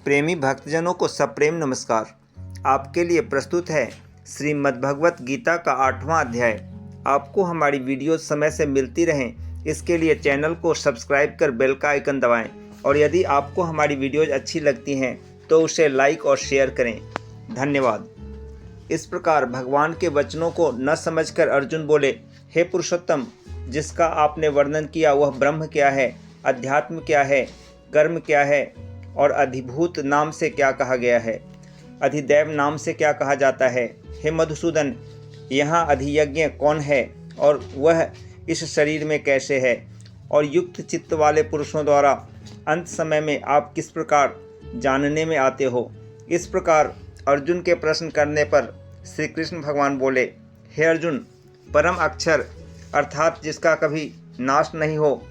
प्रेमी भक्तजनों को सप्रेम नमस्कार। आपके लिए प्रस्तुत है श्रीमद्भगवत गीता का 8वां अध्याय। आपको हमारी वीडियो समय से मिलती रहें, इसके लिए चैनल को सब्सक्राइब कर बेल का आइकन दबाएं और यदि आपको हमारी वीडियोज अच्छी लगती हैं तो उसे लाइक और शेयर करें। धन्यवाद। इस प्रकार भगवान के वचनों को न समझकर अर्जुन बोले, हे पुरुषोत्तम, जिसका आपने वर्णन किया वह ब्रह्म क्या है, अध्यात्म क्या है, कर्म क्या है और अधिभूत नाम से क्या कहा गया है, अधिदैव नाम से क्या कहा जाता है। हे मधुसूदन, यहाँ अधियज्ञ कौन है और वह इस शरीर में कैसे है, और युक्त चित्त वाले पुरुषों द्वारा अंत समय में आप किस प्रकार जानने में आते हो। इस प्रकार अर्जुन के प्रश्न करने पर श्री कृष्ण भगवान बोले, हे अर्जुन, परम अक्षर अर्थात जिसका कभी नाश नहीं हो,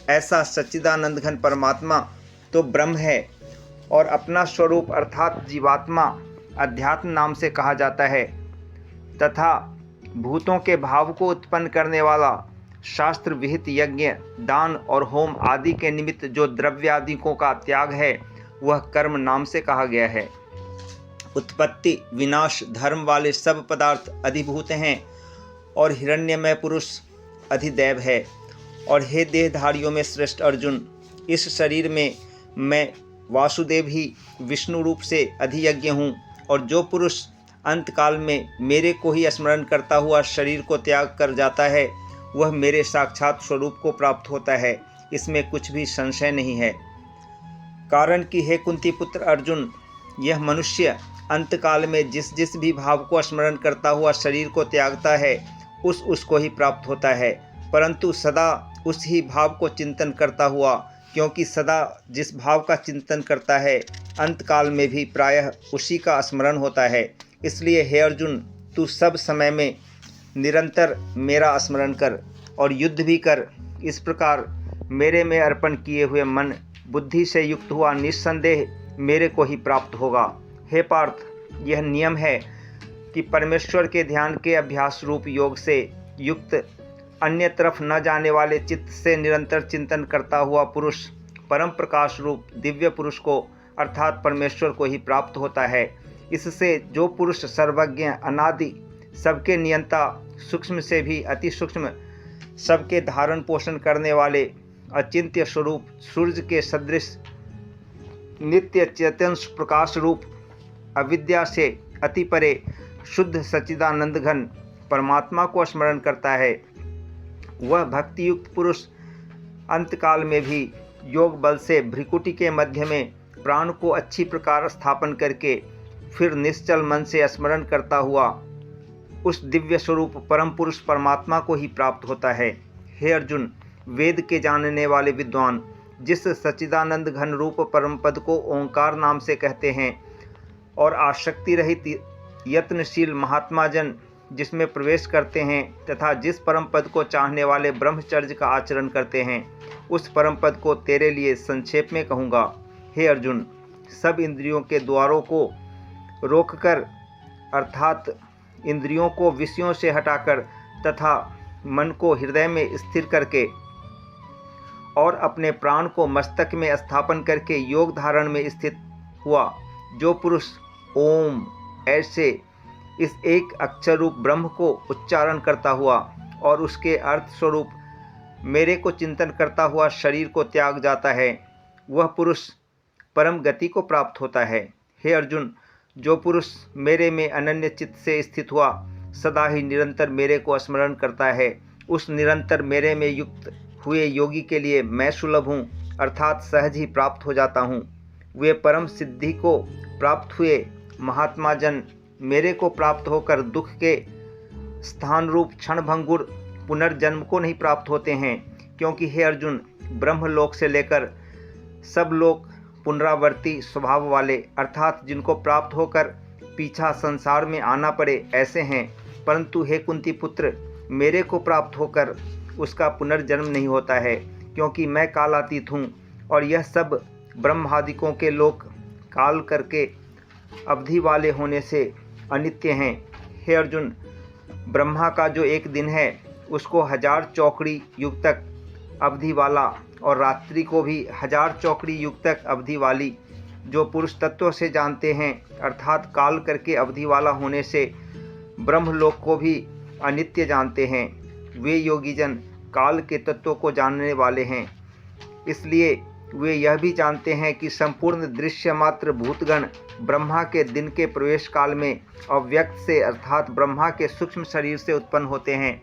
ऐसा सच्चिदानंद घन परमात्मा तो ब्रह्म है और अपना स्वरूप अर्थात जीवात्मा अध्यात्म नाम से कहा जाता है, तथा भूतों के भाव को उत्पन्न करने वाला शास्त्र विहित यज्ञ, दान और होम आदि के निमित्त जो द्रव्य आदिकों का त्याग है वह कर्म नाम से कहा गया है। उत्पत्ति विनाश धर्म वाले सब पदार्थ अधिभूत हैं और हिरण्यमय पुरुष अधिदैव है। और हे देहधारियों में श्रेष्ठ अर्जुन, इस शरीर में मैं वासुदेव ही विष्णु रूप से अधियज्ञ हूँ, और जो पुरुष अंतकाल में मेरे को ही स्मरण करता हुआ शरीर को त्याग कर जाता है वह मेरे साक्षात स्वरूप को प्राप्त होता है, इसमें कुछ भी संशय नहीं है। कारण कि हे कुंती पुत्र अर्जुन, यह मनुष्य अंतकाल में जिस जिस भी भाव को स्मरण करता हुआ शरीर को त्यागता है उसको ही प्राप्त होता है, परंतु सदा उस ही भाव को चिंतन करता हुआ, क्योंकि सदा जिस भाव का चिंतन करता है अंतकाल में भी प्रायः उसी का स्मरण होता है। इसलिए हे अर्जुन, तू सब समय में निरंतर मेरा स्मरण कर और युद्ध भी कर। इस प्रकार मेरे में अर्पण किए हुए मन बुद्धि से युक्त हुआ निस्संदेह मेरे को ही प्राप्त होगा। हे पार्थ, यह नियम है कि परमेश्वर के ध्यान के अभ्यास रूप योग से युक्त अन्य तरफ न जाने वाले चित्त से निरंतर चिंतन करता हुआ पुरुष परम प्रकाश रूप दिव्य पुरुष को अर्थात परमेश्वर को ही प्राप्त होता है। इससे जो पुरुष सर्वज्ञ अनादि सबके नियंता सूक्ष्म से भी अति सूक्ष्म सबके धारण पोषण करने वाले अचिंत्य स्वरूप सूर्य के सदृश नित्य चैतन्य प्रकाश रूप अविद्या से अति परे शुद्ध सच्चिदानंद घन परमात्मा को स्मरण करता है, वह भक्ति युक्त पुरुष अंतकाल में भी योग बल से भ्रिकुटी के मध्य में प्राण को अच्छी प्रकार स्थापन करके फिर निश्चल मन से स्मरण करता हुआ उस दिव्य स्वरूप परम पुरुष परमात्मा को ही प्राप्त होता है। हे अर्जुन, वेद के जानने वाले विद्वान जिस सच्चिदानंद घन रूप परम पद को ओंकार नाम से कहते हैं और आसक्ति रहित यत्नशील महात्मा जन जिसमें प्रवेश करते हैं तथा जिस परम पद को चाहने वाले ब्रह्मचर्य का आचरण करते हैं, उस परम पद को तेरे लिए संक्षेप में कहूँगा। हे अर्जुन, सब इंद्रियों के द्वारों को रोककर अर्थात इंद्रियों को विषयों से हटाकर तथा मन को हृदय में स्थिर करके और अपने प्राण को मस्तक में स्थापन करके योग धारण में स्थित हुआ जो पुरुष ओम ऐसे इस एक अक्षर रूप ब्रह्म को उच्चारण करता हुआ और उसके अर्थ स्वरूप मेरे को चिंतन करता हुआ शरीर को त्याग जाता है, वह पुरुष परम गति को प्राप्त होता है। हे अर्जुन, जो पुरुष मेरे में अनन्य चित्त से स्थित हुआ सदा ही निरंतर मेरे को स्मरण करता है, उस निरंतर मेरे में युक्त हुए योगी के लिए मैं सुलभ हूँ अर्थात सहज ही प्राप्त हो जाता हूँ। वे परम सिद्धि को प्राप्त हुए महात्मा जन मेरे को प्राप्त होकर दुख के स्थान रूप क्षणभंगुर पुनर्जन्म को नहीं प्राप्त होते हैं, क्योंकि हे अर्जुन, ब्रह्मलोक से लेकर सब लोग पुनरावर्ती स्वभाव वाले अर्थात जिनको प्राप्त होकर पीछा संसार में आना पड़े ऐसे हैं, परंतु हे कुंती पुत्र, मेरे को प्राप्त होकर उसका पुनर्जन्म नहीं होता है, क्योंकि मैं कालातीत हूँ और यह सब ब्रह्मादिकों के लोक काल करके अवधि वाले होने से अनित्य हैं। हे अर्जुन, ब्रह्मा का जो एक दिन है उसको 1000 चौकड़ी युग तक अवधि वाला और रात्रि को भी 1000 चौकड़ी युग तक अवधि वाली जो पुरुष तत्व से जानते हैं, अर्थात काल करके अवधि वाला होने से ब्रह्मलोक को भी अनित्य जानते हैं, वे योगीजन काल के तत्व को जानने वाले हैं। इसलिए वे यह भी जानते हैं कि संपूर्ण दृश्य मात्र भूतगण ब्रह्मा के दिन के प्रवेश काल में अव्यक्त से अर्थात ब्रह्मा के सूक्ष्म शरीर से उत्पन्न होते हैं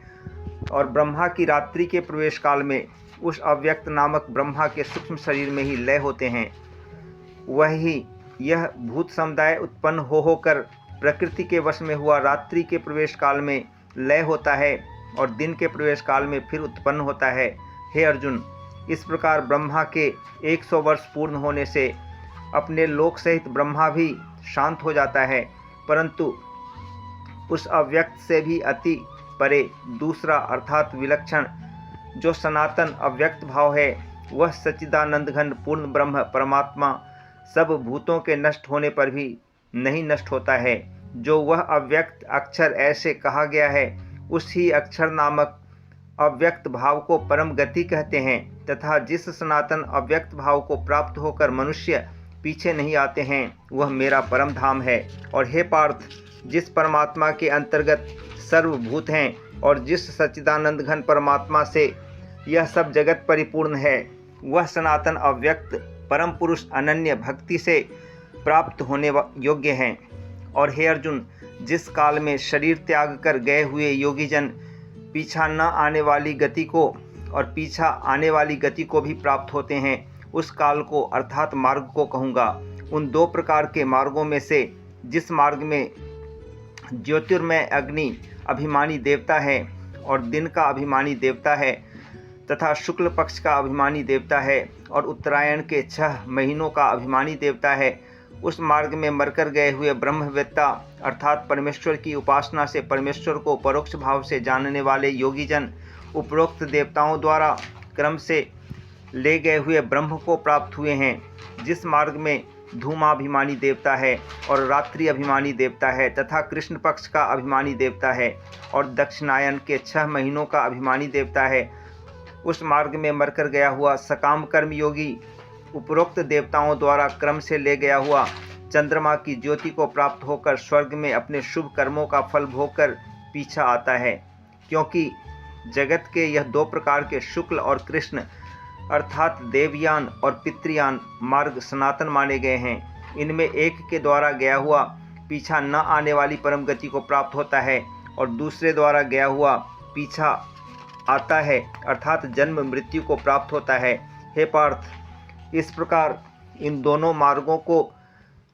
और ब्रह्मा की रात्रि के प्रवेश काल में उस अव्यक्त नामक ब्रह्मा के सूक्ष्म शरीर में ही लय होते हैं। वही यह भूत समुदाय उत्पन्न होकर प्रकृति के वश में हुआ रात्रि के प्रवेश काल में लय होता है और दिन के प्रवेश काल में फिर उत्पन्न होता है। हे अर्जुन, इस प्रकार ब्रह्मा के 100 वर्ष पूर्ण होने से अपने लोक सहित ब्रह्मा भी शांत हो जाता है, परंतु उस अव्यक्त से भी अति परे दूसरा अर्थात विलक्षण जो सनातन अव्यक्त भाव है, वह सच्चिदानंद घन पूर्ण ब्रह्म परमात्मा सब भूतों के नष्ट होने पर भी नहीं नष्ट होता है। जो वह अव्यक्त अक्षर ऐसे कहा गया है, उसी अक्षर नामक अव्यक्त भाव को परम गति कहते हैं तथा जिस सनातन अव्यक्त भाव को प्राप्त होकर मनुष्य पीछे नहीं आते हैं, वह मेरा परम धाम है। और हे पार्थ, जिस परमात्मा के अंतर्गत सर्वभूत हैं और जिस सच्चिदानंद घन परमात्मा से यह सब जगत परिपूर्ण है, वह सनातन अव्यक्त परम पुरुष अनन्य भक्ति से प्राप्त होने योग्य हैं। और हे अर्जुन, जिस काल में शरीर त्याग कर गए हुए योगीजन पीछा न आने वाली गति को और पीछा आने वाली गति को भी प्राप्त होते हैं, उस काल को अर्थात मार्ग को कहूँगा। उन दो प्रकार के मार्गों में से जिस मार्ग में ज्योतिर्मय अग्नि अभिमानी देवता है और दिन का अभिमानी देवता है तथा शुक्ल पक्ष का अभिमानी देवता है और उत्तरायण के 6 महीनों का अभिमानी देवता है, उस मार्ग में मरकर गए हुए ब्रह्मवेत्ता अर्थात परमेश्वर की उपासना से परमेश्वर को परोक्ष भाव से जानने वाले योगीजन उपरोक्त देवताओं द्वारा क्रम से ले गए हुए ब्रह्म को प्राप्त हुए हैं। जिस मार्ग में धूमाभिमानी देवता है और रात्रि अभिमानी देवता है तथा कृष्ण पक्ष का अभिमानी देवता है और दक्षिणायन के 6 महीनों का अभिमानी देवता है, उस मार्ग में मरकर गया हुआ सकाम कर्म योगी उपरोक्त देवताओं द्वारा क्रम से ले गया हुआ चंद्रमा की ज्योति को प्राप्त होकर स्वर्ग में अपने शुभ कर्मों का फल भोगकर पीछा आता है। क्योंकि जगत के यह 2 प्रकार के शुक्ल और कृष्ण अर्थात देवयान और पितृयान मार्ग सनातन माने गए हैं। इनमें एक के द्वारा गया हुआ पीछा न आने वाली परम गति को प्राप्त होता है और दूसरे द्वारा गया हुआ पीछा आता है अर्थात जन्म मृत्यु को प्राप्त होता है। हे पार्थ, इस प्रकार इन दोनों मार्गों को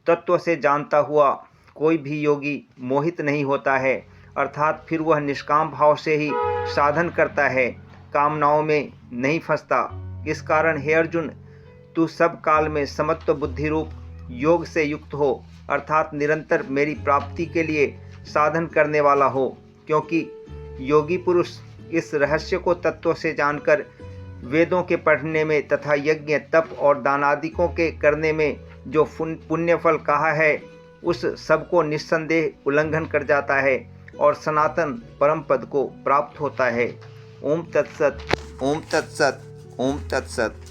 तत्व से जानता हुआ कोई भी योगी मोहित नहीं होता है, अर्थात फिर वह निष्काम भाव से ही साधन करता है, कामनाओं में नहीं फंसता। इस कारण हे अर्जुन, तू सब काल में समत्व बुद्धि रूप योग से युक्त हो अर्थात निरंतर मेरी प्राप्ति के लिए साधन करने वाला हो। क्योंकि योगी पुरुष इस रहस्य को तत्व से जानकर वेदों के पढ़ने में तथा यज्ञ तप और दानादिकों के करने में जो पुण्य फल कहा है, उस सब को निस्संदेह उल्लंघन कर जाता है और सनातन परम पद को प्राप्त होता है। ओम तत्सत, ओम तत्सत, ओम तत्सत।